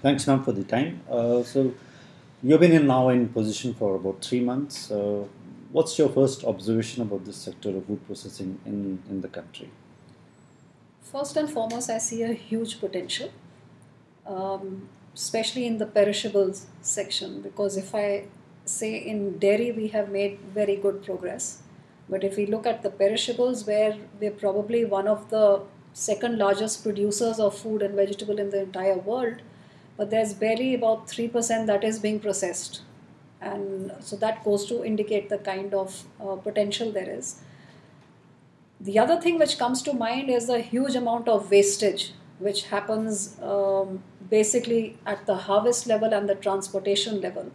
Thanks, Nam, for the time. So, you've been now in position for about 3 months. What's your first observation about this sector of food processing in the country? First and foremost, I see a huge potential, especially in the perishables section. Because if I say in dairy, we have made very good progress. But if we look at the perishables, where we're probably one of the second largest producers of food and vegetable in the entire world, but there's barely about 3% that is being processed. And so that goes to indicate the kind of potential there is. The other thing which comes to mind is the huge amount of wastage which happens basically at the harvest level and the transportation level,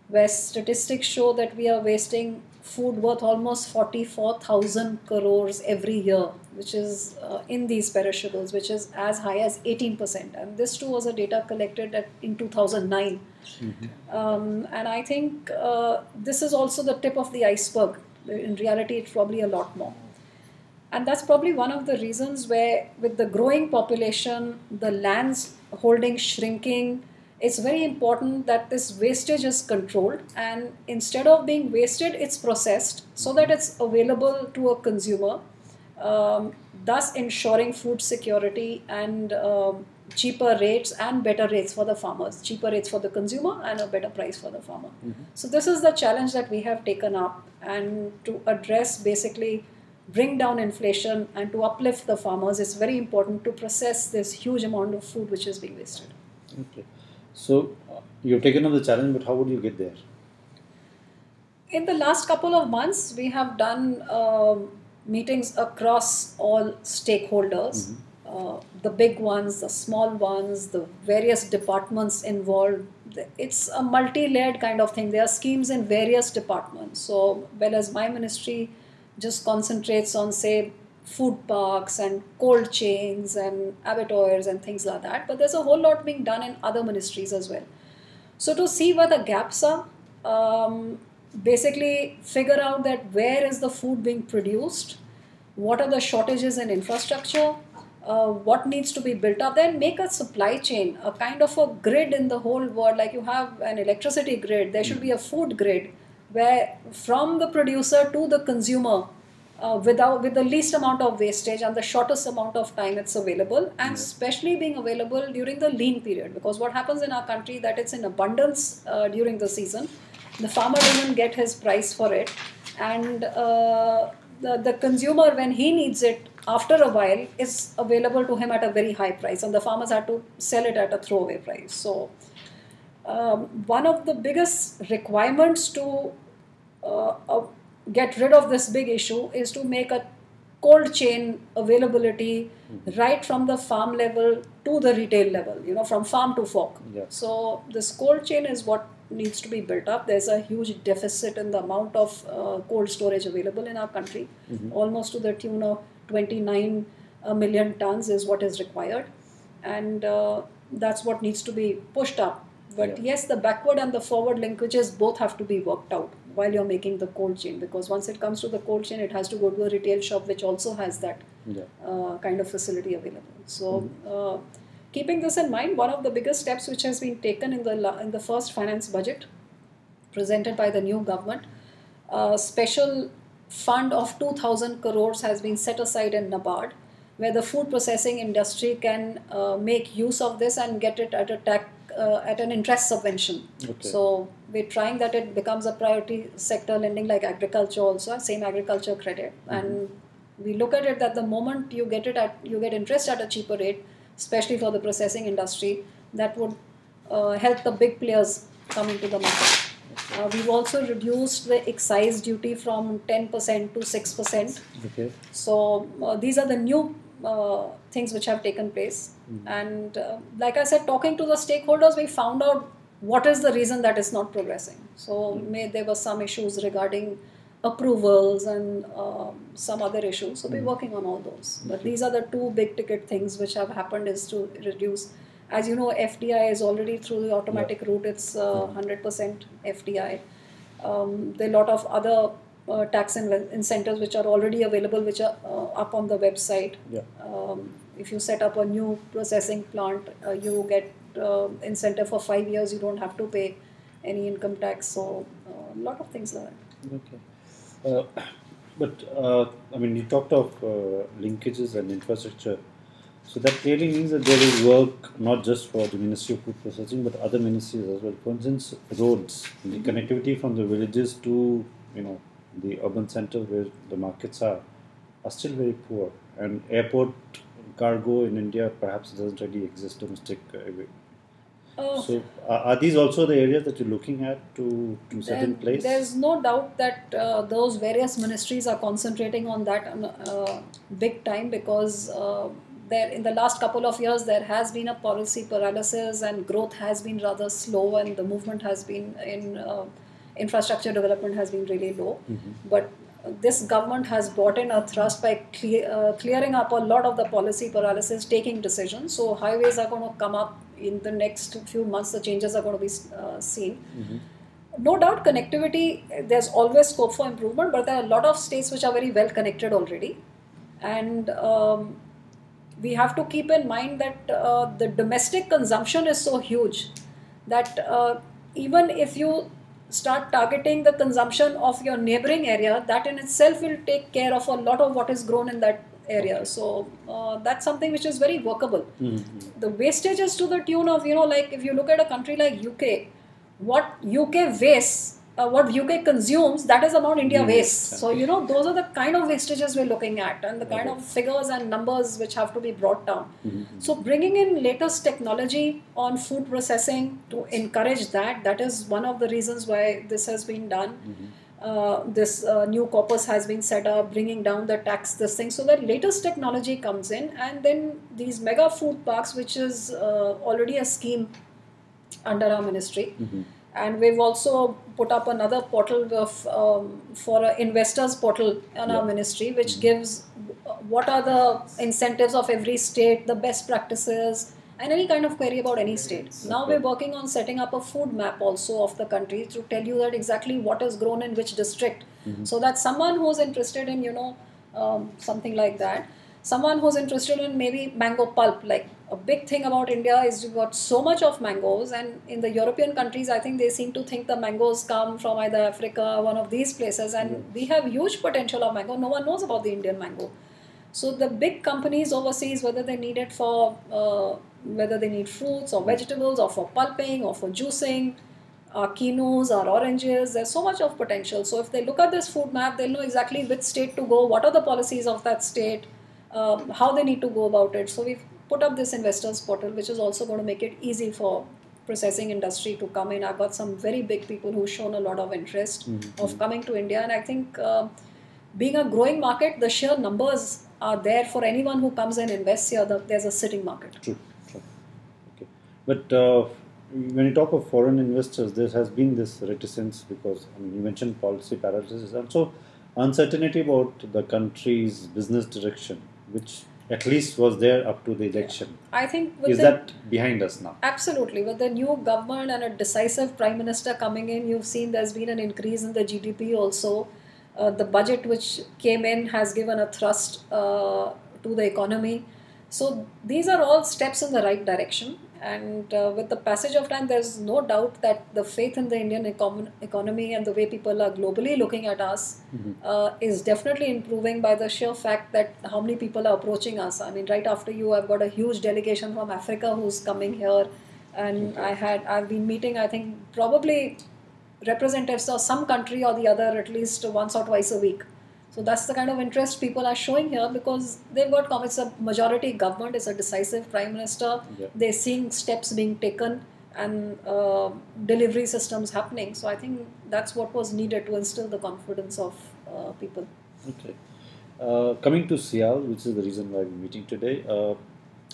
where statistics show that we are wasting food worth almost 44,000 crores every year, which is in these perishables, which is as high as 18%. And this too was a data collected in 2009. And I think this is also the tip of the iceberg. In reality, it's probably a lot more. And that's probably one of the reasons where, with the growing population, the lands holding shrinking, it's very important that this wastage is controlled. And instead of being wasted, it's processed so that it's available to a consumer, thus ensuring food security and cheaper rates and better rates for the farmers, cheaper rates for the consumer and a better price for the farmer. So this is the challenge that we have taken up, and to address basically bring down inflation and to uplift the farmers, it's very important to process this huge amount of food which is being wasted. Okay. So, you've taken on the challenge, but how would you get there? In the last couple of months, we have done meetings across all stakeholders, the big ones, the small ones, the various departments involved. It's a multi-layered kind of thing. There are schemes in various departments. So, well as my ministry just concentrates on, say, food parks and cold chains and abattoirs and things like that, but there's a whole lot being done in other ministries as well. So to see where the gaps are, basically figure out that where is the food being produced, what are the shortages in infrastructure, what needs to be built up, then make a supply chain, a kind of a grid in the whole world. Like you have an electricity grid, there should be a food grid where from the producer to the consumer, with the least amount of wastage and the shortest amount of time it's available, and especially being available during the lean period, because what happens in our country that it's in abundance during the season, the farmer doesn't get his price for it, and the consumer, when he needs it after a while, is available to him at a very high price, and the farmers have to sell it at a throwaway price. So one of the biggest requirements to get rid of this big issue is to make a cold chain availability right from the farm level to the retail level, from farm to fork. Yeah. So this cold chain is what needs to be built up. There's a huge deficit in the amount of cold storage available in our country. Almost to the tune of 29 million tons is what is required, and that's what needs to be pushed up. But yes, the backward and the forward linkages both have to be worked out while you're making the cold chain, because once it comes to the cold chain, it has to go to a retail shop which also has that kind of facility available. So keeping this in mind, one of the biggest steps which has been taken in the first finance budget presented by the new government, a special fund of 2,000 crores has been set aside in NABARD, where the food processing industry can make use of this and get it at an interest subvention. Okay. So we're trying that it becomes a priority sector lending like agriculture also, same agriculture credit. And we look at it that the moment you get interest at a cheaper rate, especially for the processing industry, that would help the big players come into the market. We've also reduced the excise duty from 10% to 6%. Okay. So these are the new things which have taken place. And like I said, talking to the stakeholders, we found out what is the reason that it's not progressing. So there were some issues regarding approvals and some other issues. So we're working on all those. But these are the two big ticket things which have happened, is to reduce. As you know, FDI is already through the automatic route. It's 100% FDI. There are a lot of other tax incentives which are already available, which are up on the website. Yeah. If you set up a new processing plant, you get incentive for 5 years. You don't have to pay any income tax. So a lot of things like that. Okay. I mean, you talked of linkages and infrastructure. So that clearly means that there is work not just for the Ministry of Food Processing, but other ministries as well. For instance, roads, the connectivity from the villages to, the urban centers where the markets are still very poor. And airport cargo in India perhaps doesn't really exist domestic. So are these also the areas that you're looking at to set in place? There's no doubt that those various ministries are concentrating on that big time, because there in the last couple of years there has been a policy paralysis and growth has been rather slow, and the movement has been in infrastructure development has been really low. But this government has brought in a thrust by clearing up a lot of the policy paralysis, taking decisions. So highways are going to come up in the next few months. The changes are going to be seen. No doubt connectivity, there's always scope for improvement, but there are a lot of states which are very well connected already. And we have to keep in mind that the domestic consumption is so huge that even if you start targeting the consumption of your neighboring area, that in itself will take care of a lot of what is grown in that area. So that's something which is very workable. The wastage is to the tune of, like if you look at a country like UK, what UK wastes, what UK consumes, that is amount India wastes. So, those are the kind of wastages we're looking at, and the kind of figures and numbers which have to be brought down. So bringing in latest technology on food processing to encourage that is one of the reasons why this has been done. This new corpus has been set up, bringing down the tax, this thing, so that latest technology comes in, and then these mega food parks, which is already a scheme under our ministry. And we've also put up another portal for an investors portal in our ministry, which gives what are the incentives of every state, the best practices, and any kind of query about any state. Now we're working on setting up a food map also of the country to tell you that exactly what is grown in which district, so that someone who's interested in, something like that, someone who's interested in maybe mango pulp, like a big thing about India is you've got so much of mangoes, and in the European countries, I think they seem to think the mangoes come from either Africa, one of these places, and we have huge potential of mango. No one knows about the Indian mango. So the big companies overseas, whether they need it for, whether they need fruits or vegetables or for pulping or for juicing, quinoas or oranges, there's so much of potential. So if they look at this food map, they'll know exactly which state to go, what are the policies of that state, how they need to go about it. So we've put up this investors portal, which is also going to make it easy for processing industry to come in. I've got some very big people who've shown a lot of interest of coming to India, and I think being a growing market, the sheer numbers are there for anyone who comes and invests here. There's a sitting market. True. Okay. But when you talk of foreign investors, there has been this reticence because you mentioned policy paralysis, and so uncertainty about the country's business direction, which at least was there up to the election. I think is that behind us now? Absolutely. With the new government and a decisive prime minister coming in, you've seen there's been an increase in the GDP also. The budget which came in has given a thrust to the economy. So these are all steps in the right direction. And with the passage of time, there's no doubt that the faith in the Indian economy and the way people are globally looking at us is definitely improving by the sheer fact that how many people are approaching us. I mean, right after you, I've got a huge delegation from Africa who's coming here. And I've been meeting, I think, probably representatives of some country or the other at least once or twice a week. So that's the kind of interest people are showing here because they've got, it's a majority government, it's a decisive prime minister. They're seeing steps being taken and delivery systems happening. So I think that's what was needed to instill the confidence of people. Okay. Coming to SIAL, which is the reason why we're meeting today,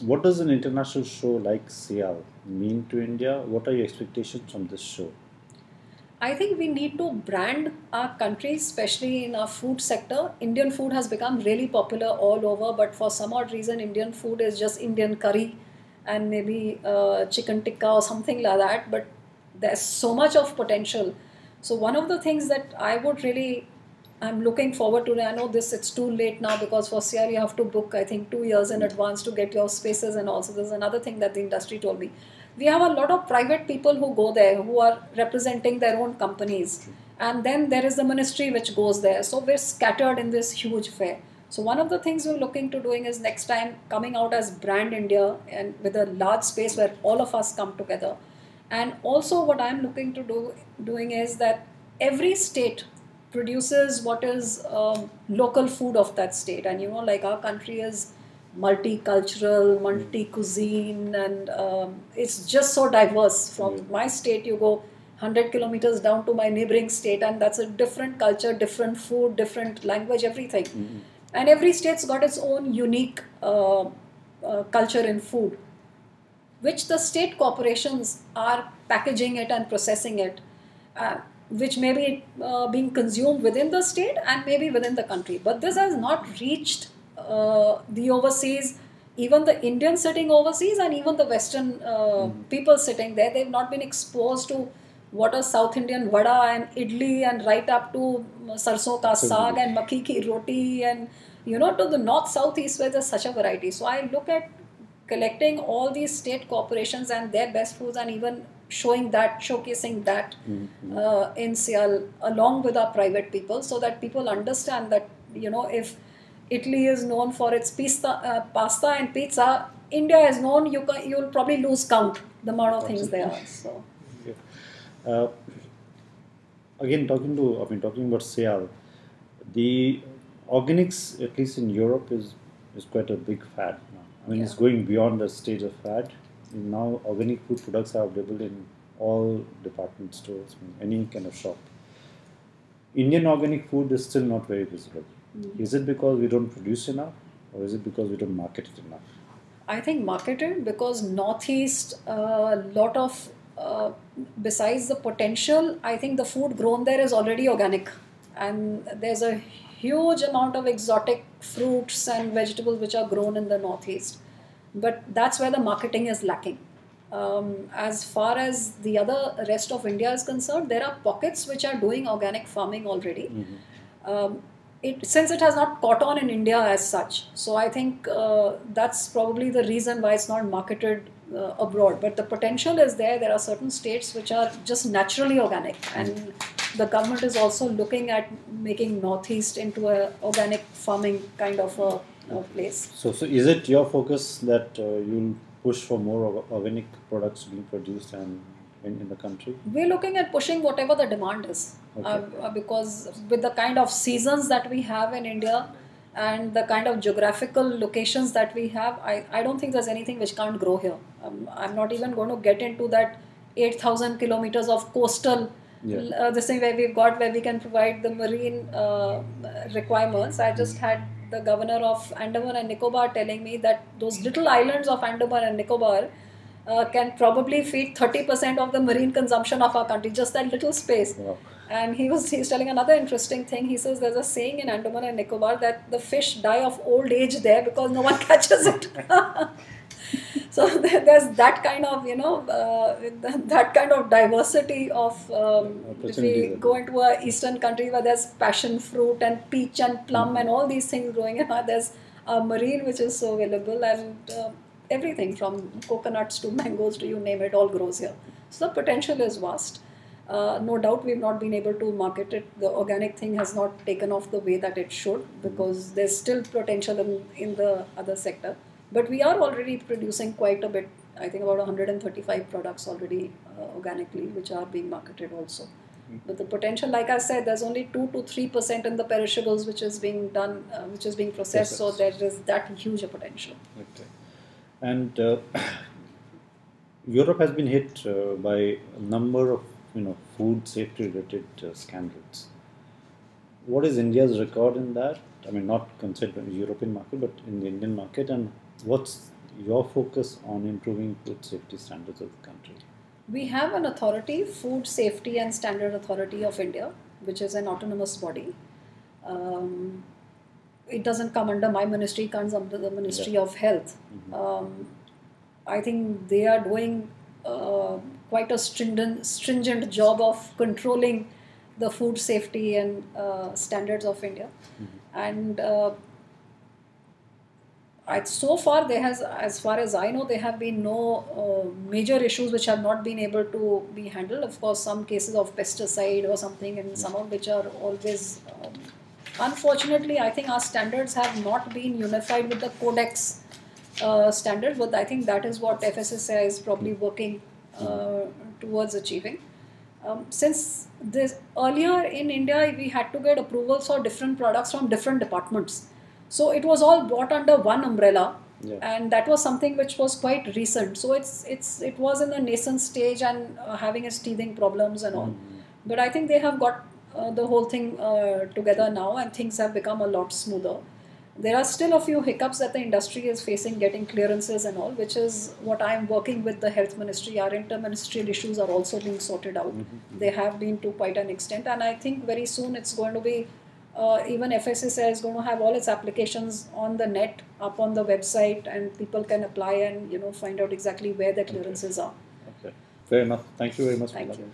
what does an international show like SIAL mean to India? What are your expectations from this show? I think we need to brand our country, especially in our food sector. Indian food has become really popular all over, but for some odd reason, Indian food is just Indian curry and maybe chicken tikka or something like that. But there's so much of potential. So one of the things that I would really, I'm looking forward to, I know it's too late now because for SIAL you have to book, I think, 2 years in advance to get your spaces, and also there's another thing that the industry told me. we have a lot of private people who go there who are representing their own companies. And then there is the ministry which goes there. So we're scattered in this huge fair. So one of the things we're looking to doing is next time coming out as Brand India and with a large space where all of us come together. And also what I'm looking to doing is that every state produces what is local food of that state. And like our country is multicultural, multi-cuisine, and it's just so diverse. From my state, you go 100 kilometers down to my neighboring state, and that's a different culture, different food, different language, everything. And every state's got its own unique culture in food, which the state corporations are packaging it and processing it, which may be being consumed within the state and maybe within the country. But this has not reached the overseas, even the Indians sitting overseas and even the Western people sitting there. They've not been exposed to what a South Indian vada and idli and right up to sarson ka saag and makki ki roti and to the north, south, east where there's such a variety. So I look at collecting all these state corporations and their best foods and even showcasing that in Sial along with our private people, so that people understand that if Italy is known for its pasta and pizza, India is known, you'll probably lose count the amount of things there are. So again, talking about Sial, the organics, at least in Europe, is quite a big fad now. It's going beyond the stage of fad. Now organic food products are available in all department stores, any kind of shop. Indian organic food is still not very visible. Is it because we don't produce enough, or is it because we don't market it enough? I think marketed, because Northeast, a lot of, besides the potential, I think the food grown there is already organic. And there's a huge amount of exotic fruits and vegetables which are grown in the Northeast. But that's where the marketing is lacking. As far as the other rest of India is concerned, there are pockets which are doing organic farming already. Since it has not caught on in India as such. So I think that's probably the reason why it's not marketed abroad. But the potential is there. There are certain states which are just naturally organic. And the government is also looking at making Northeast into an organic farming kind of a place. So is it your focus that you'll push for more organic products being produced and in the country? We're looking at pushing whatever the demand is. Because with the kind of seasons that we have in India and the kind of geographical locations that we have, I don't think there's anything which can't grow here. I'm not even going to get into that 8,000 kilometers of coastal this thing where we can provide the marine requirements. I just had the governor of Andaman and Nicobar telling me that those little islands of Andaman and Nicobar can probably feed 30% of the marine consumption of our country, just that little space. Wow. And he's telling another interesting thing. He says there's a saying in Andaman and Nicobar that the fish die of old age there because no one catches it. So there's that kind of, that kind of diversity of, if we go into a eastern country where there's passion fruit and peach and plum and all these things growing, and there's marine which is so available, and everything from coconuts to mangoes to you name it, all grows here. So the potential is vast. No doubt we've not been able to market it. The organic thing has not taken off the way that it should, because there's still potential in the other sector. But we are already producing quite a bit. I think about 135 products already organically, which are being marketed also. But the potential, like I said, there's only 2 to 3% in the perishables which is being done, which is being processed. So there is that huge a potential. Okay. And Europe has been hit by a number of food safety related scandals. What is India's record in that? I mean, not considered the European market, but in the Indian market, and what's your focus on improving food safety standards of the country? We have an authority, Food Safety and Standard Authority of India, which is an autonomous body. It doesn't come under my ministry, it comes under the Ministry of Health. I think they are doing quite a stringent job of controlling the food safety and standards of India. And So far, as far as I know, there have been no major issues which have not been able to be handled. Of course, some cases of pesticide or something, and some of which are always, unfortunately, I think our standards have not been unified with the Codex standard, but I think that is what FSSAI is probably working towards achieving. Since this earlier in India, we had to get approvals for different products from different departments. So it was all brought under one umbrella, and that was something which was quite recent. So it was in the nascent stage and having its teething problems and all. But I think they have got the whole thing together now, and things have become a lot smoother. There are still a few hiccups that the industry is facing getting clearances and all, which is what I am working with the health ministry. Our interministerial issues are also being sorted out. They have been to quite an extent, and I think very soon it's going to be, even FSSAI is going to have all its applications on the net, up on the website, and people can apply and find out exactly where the clearances are. Okay, fair enough. Thank you very much. Thank you.